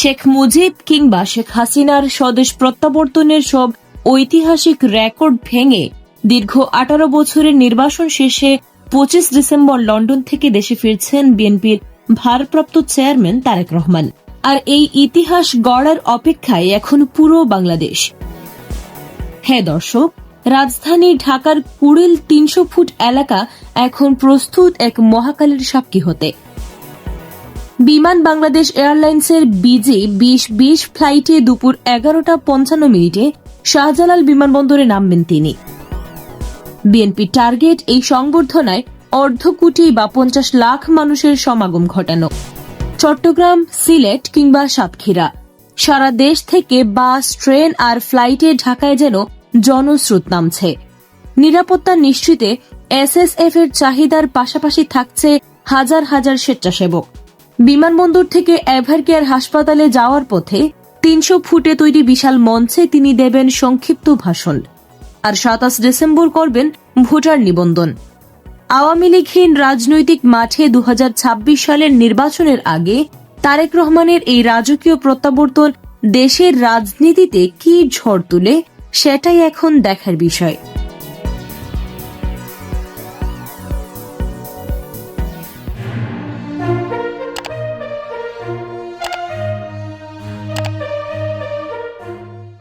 শেখ মুজিব কিংবা শেখ হাসিনার স্বদেশ প্রত্যাবর্তনের সব ঐতিহাসিক রেকর্ড ভেঙে দীর্ঘ 18 বছরের নির্বাসন শেষে 25 ডিসেম্বর লন্ডন থেকে দেশে ফিরছেন বিএনপির ভারপ্রাপ্ত চেয়ারম্যান তারেক রহমান। আর এই ইতিহাস গড়ার অপেক্ষায় এখন পুরো বাংলাদেশ। হ্যাঁ দর্শক, রাজধানী ঢাকার কুড়িল 300 ফুট এলাকা এখন প্রস্তুত এক মহাকালের সাক্ষী হতে। বিমান বাংলাদেশ এয়ারলাইন্সের বিজি 2020 ফ্লাইটে দুপুর 11:55 শাহজালাল বিমানবন্দরে নামবেন তিনি। বিএনপি টার্গেট এই সংবর্ধনায় অর্ধ কোটি বা 50 লাখ মানুষের সমাগম ঘটানো। চট্টগ্রাম, সিলেট কিংবা সাতক্ষীরা, সারা দেশ থেকে বাস, ট্রেন আর ফ্লাইটে ঢাকায় যেন জনস্রোত নামছে। নিরাপত্তা নিশ্চিতে এসএসএফ এর চাহিদার পাশাপাশি থাকছে হাজার হাজার স্বেচ্ছাসেবক। বিমানবন্দর থেকে এভারকেয়ার হাসপাতালে যাওয়ার পথে 300 ফুটে তৈরি বিশাল মঞ্চে তিনি দেবেন সংক্ষিপ্ত ভাষণ। আর 27 ডিসেম্বর করবেন ভোটার নিবন্ধন। আওয়ামী লীগহীন রাজনৈতিক মাঠে 2026 সালের নির্বাচনের আগে তারেক রহমানের এই রাজকীয় প্রত্যাবর্তন দেশের রাজনীতিতে কি ঝড় তুলে, সেটাই এখন দেখার বিষয়।